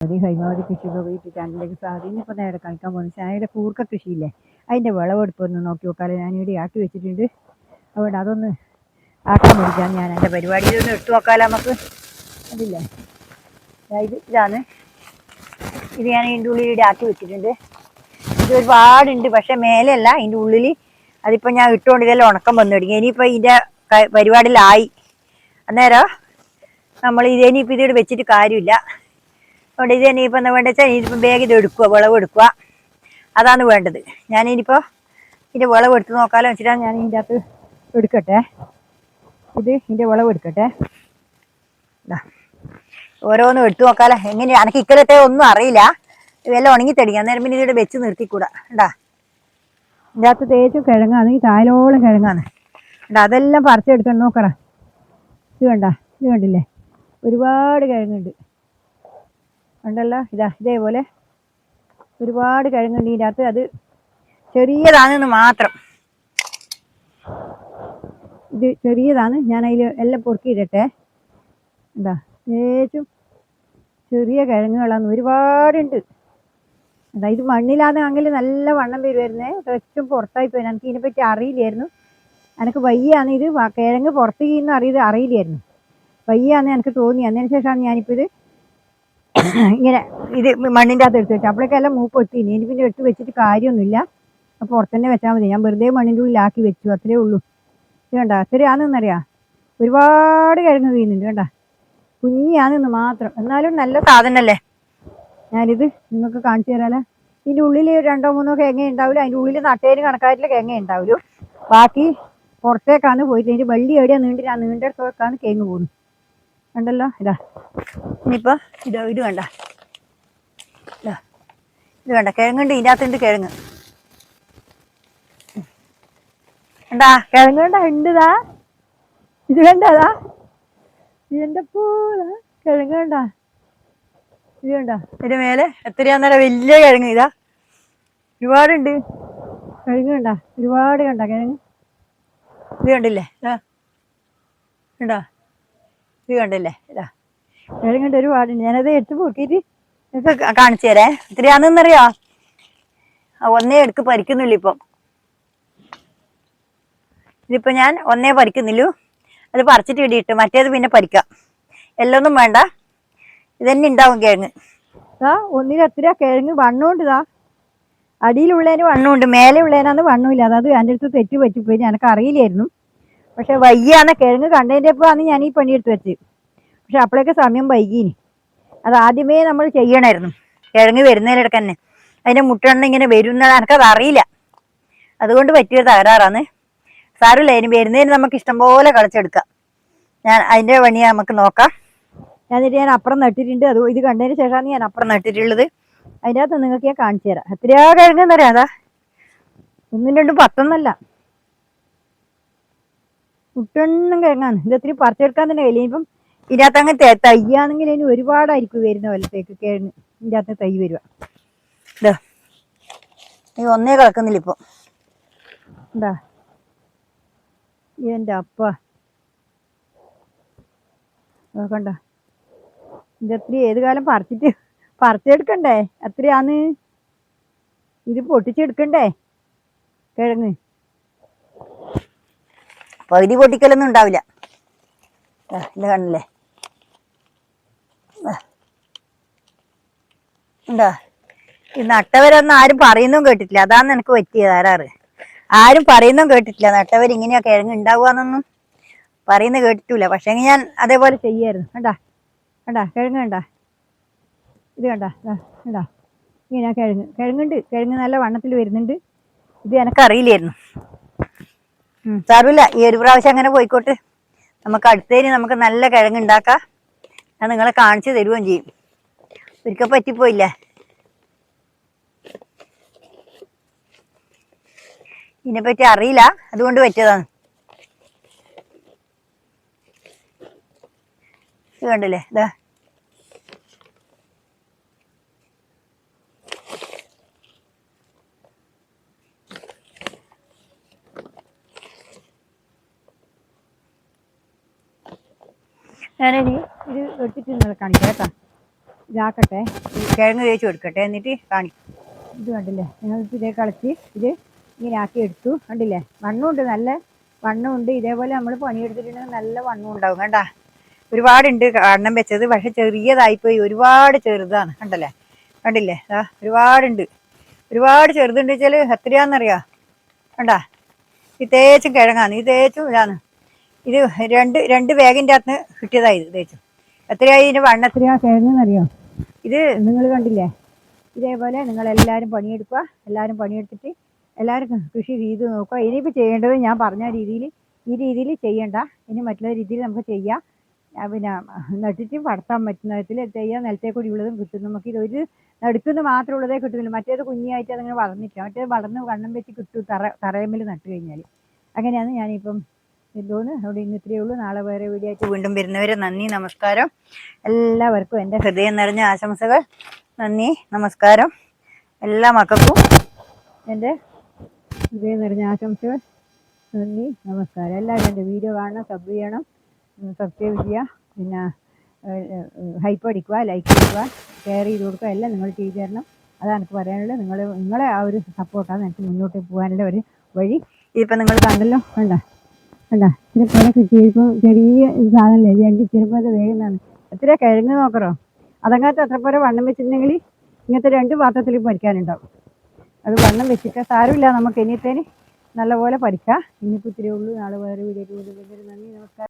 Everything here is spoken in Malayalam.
ഹൈമാവതി കൃഷിഭവൻ യൂട്യൂബ് ചാനലിലേക്ക് സ്വാഗതം. ഇന്നിപ്പോൾ നേരെ കളിക്കാൻ പോകുന്നത് ചായയുടെ കൂർക്ക കൃഷിയില്ലേ, അതിൻ്റെ വിളവെടുപ്പൊന്ന് നോക്കി നോക്കാതെ ഞാനിവിടെ ആക്കി വെച്ചിട്ടുണ്ട്. അതുകൊണ്ട് അതൊന്ന് ആക്കാൻ വേണ്ടിയിട്ടാണ് ഞാൻ എൻ്റെ പരിപാടിയിലൊന്ന് എടുത്തു നോക്കാമല്ലോ നമുക്ക്. അതില്ലേ ഇതാണ്, ഇത് ഞാൻ ഇതിൻ്റെ ഉള്ളിൽ ഇവിടെ ആക്കി വെച്ചിട്ടുണ്ട്. ഇത് ഒരുപാടുണ്ട്, പക്ഷെ മേലെയല്ല, ഇതിൻ്റെ ഉള്ളിൽ. അതിപ്പോൾ ഞാൻ ഇട്ടുകൊണ്ട് ഇതെല്ലാം ഉണക്കം വന്നു തുടങ്ങി. ഇനിയിപ്പോൾ ഇതിൻ്റെ പരിപാടിയിലായി. അന്നേരം നമ്മൾ ഇതിനിപ്പോൾ ഇതിവിടെ വെച്ചിട്ട് കാര്യമില്ല. അതുകൊണ്ട് ഇത് തന്നെ ഇപ്പം എന്താ വേണ്ടത് വെച്ചാൽ ഇതിപ്പോൾ വേഗം ഇത് എടുക്കുക, വിളവെടുക്കുക, അതാണ് വേണ്ടത്. ഞാനിനിപ്പോൾ ഇതിൻ്റെ വിളവെടുത്ത് നോക്കാമല്ലോ വെച്ചിട്ടാണ് ഞാൻ ഇതിൻ്റെ അകത്ത് എടുക്കട്ടെ. ഇതിൻ്റെ വിളവെടുക്കട്ടെ. ഓരോന്നും എടുത്തു നോക്കാമല്ലോ. എങ്ങനെയാണ് എനിക്ക് ഇക്കലത്തെ ഒന്നും അറിയില്ല. ഇതെല്ലാം ഉണങ്ങി തെളിയാം, അന്നേരം പിന്നെ ഇതിവിടെ വെച്ച് നിർത്തിക്കൂടാ. ഉണ്ടാ ഇതിൻ്റെ അകത്ത് തേച്ചും കിഴങ്ങാണ്, ഈ കായലോളം കിഴങ്ങാണ്. ഉണ്ടാ അതെല്ലാം പറിച്ചെടുക്കണം. നോക്കറ, ഇത് കണ്ട, ഇത് കണ്ടില്ലേ, ഒരുപാട് കിഴങ്ങുണ്ട് ഉണ്ടല്ലോ. ഇതേപോലെ ഒരുപാട് കിഴങ്ങുണ്ട് ഇതിൻ്റെ അകത്ത്. അത് ചെറിയതാണെന്ന് മാത്രം, ഇത് ചെറിയതാണ്. ഞാൻ അതിൽ എല്ലാം പൊറുക്കിയിടട്ടെ. എന്താ ഏറ്റവും ചെറിയ കിഴങ്ങുകളാണ്, ഒരുപാടുണ്ട്. എന്താ ഇത് മണ്ണിലാണെങ്കിൽ നല്ല വണ്ണം വരുമായിരുന്നേ, ഏറ്റവും പുറത്തായി പോയി. എനിക്ക് ഇതിനെപ്പറ്റി അറിയില്ലായിരുന്നു. എനിക്ക് വയ്യാന്ന് ഇത് കിഴങ്ങ് പുറത്ത് ചെയ്യുന്ന അറിയില്ലായിരുന്നു. വയ്യാന്ന് എനിക്ക് തോന്നി. അതിന് ശേഷമാണ് ഞാനിപ്പോൾ ഇത് ഇങ്ങനെ ഇത് മണ്ണിൻ്റെ അകത്ത് എടുത്ത് വെച്ചു. അപ്പോഴേക്കെല്ലാം മൂപ്പ് എത്തിയില്ല. ഇനി പിന്നെ എടുത്ത് വെച്ചിട്ട് കാര്യമൊന്നുമില്ല. അപ്പോൾ പുറത്ത് തന്നെ വെച്ചാൽ മതി. ഞാൻ വെറുതെ മണ്ണിൻ്റെ ഉള്ളിലാക്കി വെച്ചു, അത്രേ ഉള്ളൂ. ഇത് കണ്ട, അത്രയാണെന്നറിയാം. ഒരുപാട് കിഴങ്ങ് വീഴുന്നുണ്ട് കണ്ട, കുഞ്ഞിയാണെന്ന് മാത്രം. എന്നാലും നല്ല സാധനമല്ലേ. ഞാനിത് നിങ്ങൾക്ക് കാണിച്ചു തരാമല്ലോ. ഇതിൻ്റെ ഉള്ളിൽ 2-3 കിഴങ്ങ ഉണ്ടാവില്ല. അതിൻ്റെ ഉള്ളിൽ നട്ടേന് കണക്കായിട്ടുള്ള കിഴങ്ങ ഉണ്ടാവില്ല. ബാക്കി പുറത്തേക്കാണ് പോയിട്ട് അതിൻ്റെ വള്ളി എവിടെയാണ് നീണ്ടിട്ട് ആ നീണ്ടിടത്തോക്കാണ് കിഴങ്ങ് പോകുന്നത്. കണ്ടല്ലോ. ഇനിയിപ്പോൾ ഇത് കണ്ട, ഇത് കണ്ട കിഴങ്ങുണ്ട്. ഇതിൻ്റെ അകത്തുണ്ട് കിഴങ്ങ്. എന്താ കിഴങ്ങ് കണ്ട ഉണ്ടതാ. ഇത് കണ്ടതാ, ഇതിൻ്റെ പൂള കിഴങ്ങ് കണ്ട. ഇത് കണ്ട, ഇതിൻ്റെ മേലെ എത്രയാന്നേരം വലിയ കിഴങ്ങ്. ഇതാ ഒരുപാടുണ്ട് കിഴങ്ങ് കണ്ട, ഒരുപാട് കണ്ട കിഴങ്ങ്. ഇത് കണ്ടില്ലേ, കണ്ടോ, ഇത് കണ്ടില്ലേ. കിഴങ്ങുണ്ട്, ഒരുപാടുണ്ട്. ഞാനത് എടുത്ത് പൊക്കിയിട്ട് നിങ്ങൾക്ക് കാണിച്ചു തരേ. എത്രയാണെന്നറിയോ? ഒന്നേ എടുക്ക് പറിക്കുന്നില്ല ഇപ്പം. ഇതിപ്പോൾ ഞാൻ ഒന്നേ പറിക്കുന്നില്ലു. അത് പറിച്ചിട്ട് ഇടിയിട്ട് മറ്റേത് പിന്നെ പറിക്കാം. എല്ലൊന്നും വേണ്ട, ഇതന്നെ ഉണ്ടാവും കിഴങ്ങ്. ഒന്നിലെത്ര കിഴങ്ങ് വണ്ണമുണ്ട്. അടിയിലുള്ളതിന് വണ്ണമുണ്ട്, മേലെ ഉള്ളതിനാണ് വണ്ണമില്ല. അത് എൻ്റെ അടുത്ത് തെറ്റ് പറ്റിപ്പോയി, എനിക്ക് അറിയില്ലായിരുന്നു. പക്ഷെ വയ്യാന്ന് കിഴങ്ങ് കണ്ടതിൻ്റെ ഒപ്പമാണ് ഞാൻ ഈ പണിയെടുത്ത് വെച്ചത്. പക്ഷെ അപ്പോഴേക്ക് സമയം വൈകീനി. അത് ആദ്യമേ നമ്മൾ ചെയ്യണമായിരുന്നു. കിഴങ്ങ് വരുന്നതിനിടയ്ക്ക് തന്നെ അതിൻ്റെ മുട്ടെണ്ണ ഇങ്ങനെ വരുന്നത് എനിക്കത് അറിയില്ല. അതുകൊണ്ട് പറ്റിയ തകരാറാണ്. സാരമില്ല, ഇനി വരുന്നതിന് നമുക്ക് ഇഷ്ടംപോലെ കളിച്ചെടുക്കാം. ഞാൻ അതിൻ്റെ പണി നമുക്ക് നോക്കാം. ഞാൻ അപ്പുറം നട്ടിട്ടുണ്ട്. അത് ഇത് കണ്ടതിന് ശേഷമാണ് ഞാൻ അപ്പുറം നട്ടിട്ടുള്ളത്. അതിൻ്റെ അകത്ത് നിങ്ങൾക്ക് ഞാൻ കാണിച്ചു തരാം. എത്രയാ കിഴങ്ങെന്ന് അറിയാം. അതാ 1, 2, 10 മുട്ടെണ്ണം കിഴങ്ങാണ്. ഇത് ഒത്തിരി പറിച്ചെടുക്കാൻ തന്നെ കഴിയില്ല. ഇപ്പം ഇതിനകത്ത് അങ്ങ് തയ്യാണെങ്കിൽ ഇനി ഒരുപാടായിരിക്കും വരുന്ന കൊല്ലത്തേക്ക് കിഴങ്ങ് ഇതിൻ്റെ അകത്ത് തൈ വരുക. ഇതാ ഈ ഒന്നേ കിടക്കുന്നില്ല ഇപ്പോൾ. എന്താ എൻ്റെ അപ്പ നോക്കണ്ട, ഇതെത്ര ഏത് കാലം പറിച്ചെടുക്കണ്ടേ. എത്രയാന്ന് ഇത് പൊട്ടിച്ചെടുക്കണ്ടേ കിഴങ്ങ്. പകുതി പൊട്ടിക്കലൊന്നും ഉണ്ടാവില്ല. ഇത് കണ്ടില്ലേ, എന്താ ഈ നട്ടവരൊന്നും ആരും പറയുന്നതും കേട്ടിട്ടില്ല. അതാണ് എനിക്ക് പറ്റിയത് തകരാറ്. ആരും പറയുന്നതും കേട്ടിട്ടില്ല. നട്ടവരിങ്ങനെയാ കിഴങ്ങ് ഉണ്ടാവുകയെന്നൊന്നും പറയുന്നത് കേട്ടിട്ടില്ല. പക്ഷേ ഞാൻ അതേപോലെ ചെയ്യായിരുന്നു. കണ്ടാ കിഴങ്ങ് കണ്ടാ, ഇത് കണ്ടാ ഇങ്ങനെയാ കിഴങ്ങുണ്ട്. കിഴങ്ങ് നല്ല വണ്ണത്തിൽ വരുന്നുണ്ട്. ഇത് എനിക്കറിയില്ലായിരുന്നു. സാരമില്ല, ഈ ഒരു പ്രാവശ്യം അങ്ങനെ പോയിക്കോട്ടെ. നമുക്ക് അടുത്തതിന് നമുക്ക് നല്ല കിഴങ്ങ് ഉണ്ടാക്കാം. ഞാൻ നിങ്ങളെ കാണിച്ചു തരുകയും ചെയ്യും. ഒരിക്കൽ പറ്റിപ്പോയില്ലേ. ഇതിനെപ്പറ്റി അറിയില്ല, അതുകൊണ്ട് പറ്റിയതാണ്. ഇത് കണ്ടില്ലേ, ഞാനിനി ഇത് എടുത്തിട്ട് നിങ്ങളെ കാണിക്കാം കേട്ടോ. ഇതാക്കട്ടെ, കിഴങ്ങ് തേച്ച് കൊടുക്കട്ടെ, എന്നിട്ട് കാണിക്കും. ഇത് കണ്ടില്ലേ, ഞങ്ങൾക്ക് ഇതേ കളിച്ച് ഇത് ഇങ്ങനെ ആക്കി എടുത്തു. കണ്ടില്ലേ, വണ്ണമുണ്ട്, നല്ല വണ്ണമുണ്ട്. ഇതേപോലെ നമ്മൾ പണിയെടുത്തിട്ടുണ്ടെങ്കിൽ നല്ല വണ്ണം ഉണ്ടാവും. കണ്ടാ, ഒരുപാടുണ്ട് വണ്ണം വെച്ചത്, പക്ഷെ ചെറിയതായിപ്പോയി, ഒരുപാട് ചെറുതാണ്. കണ്ടല്ലേ, കണ്ടില്ലേ, ഒരുപാടുണ്ട്, ഒരുപാട് ചെറുതുണ്ട് വെച്ചാൽ എത്രയാണെന്നറിയാം. കണ്ടാ, ഈ തേച്ചും കിഴങ്ങാണ്, ഈ തേച്ചും ഇതാണ്. ഇത് രണ്ട് ബാഗിൻ്റെ അകത്ത് കിട്ടിയതായി. ഇത് തേച്ചും എത്രയായി, ഇതിൻ്റെ വണ്ണം എത്രയാ കിഴങ്ങെന്നറിയോ? ഇത് നിങ്ങൾ കണ്ടില്ലേ, ഇതേപോലെ നിങ്ങളെല്ലാവരും പണിയെടുക്കുക. എല്ലാവരും പണിയെടുത്തിട്ട് എല്ലാവരും കൃഷി ചെയ്ത് നോക്കുക. ഇനിയിപ്പോൾ ചെയ്യേണ്ടത് ഞാൻ പറഞ്ഞ രീതിയിൽ, ഈ രീതിയിൽ ചെയ്യണ്ട, ഇനി മറ്റുള്ള രീതിയിൽ നമുക്ക് ചെയ്യാം. പിന്നെ നട്ടിട്ട് വളർത്താൻ പറ്റുന്ന വിധത്തിൽ ചെയ്യാൻ, നിലത്തെ കൂടി ഉള്ളതും കിട്ടും. നമുക്ക് ഇതൊരു നടുക്കുന്ന് മാത്രമുള്ളതേ കിട്ടുന്നില്ല. മറ്റേത് കുഞ്ഞായിട്ട് അതങ്ങനെ വളർന്നിട്ടില്ല. മറ്റേത് വളർന്ന് വണ്ണം വെച്ച് കിട്ടും തറയമ്മിൽ നട്ട് കഴിഞ്ഞാൽ. അങ്ങനെയാണ് ഞാനിപ്പം എന്തോന്ന് അവിടെ ഇന്ന് ഇത്രയേ ഉള്ളൂ. നാളെ വേറെ വീഡിയോ ആയിട്ട് വീണ്ടും വരുന്നവരെ നന്ദി, നമസ്കാരം. എല്ലാവർക്കും എൻ്റെ ഹൃദയം നിറഞ്ഞ ആശംസകൾ. നന്ദി, നമസ്കാരം. എല്ലാ മക്കൾക്കും എൻ്റെ ഹൃദയം നിറഞ്ഞ ആശംസകൾ. നന്ദി, നമസ്കാരം. എല്ലാവരും എൻ്റെ വീഡിയോ കാണണം, സബ് ചെയ്യണം, സബ്സ്ക്രൈബ് ചെയ്യുക, പിന്നെ ഹൈപ്പ് അടിക്കുക, ലൈക്ക് ചെയ്യുക, ഷെയർ ചെയ്ത് കൊടുക്കുക, എല്ലാം നിങ്ങൾ ചെയ്തു തരണം. അതാണ് എനിക്ക് പറയാനുള്ളത്. നിങ്ങളെ ആ ഒരു സപ്പോർട്ടാണ് എനിക്ക് മുന്നോട്ട് പോകാനുള്ള ഒരു വഴി. ഇതിപ്പോൾ നിങ്ങൾ കണ്ടല്ലോ, കണ്ട ഇതിനെ കിട്ടിയപ്പോൾ ചെറിയ സാധനമല്ലേ, രണ്ട് ചെറുപ്പം അത് വേഗം എത്ര കിഴങ്ങ് നോക്കറോ. അതങ്ങനത്തെ എത്ര പോലെ വണ്ണം വെച്ചിട്ടുണ്ടെങ്കിൽ ഇങ്ങനത്തെ 2 പാത്രത്തിൽ പഠിക്കാനുണ്ടാവും. അത് വണ്ണം വെച്ചിട്ട് സാരമില്ല, നമുക്ക് ഇനിയത്തേന് നല്ലപോലെ പഠിക്കാം. ഇന്നിപ്പോൾ ഇത്രയേ ഉള്ളൂ. നാളെ വേറെ വീഡിയോ. നന്ദി, നമസ്കാരം.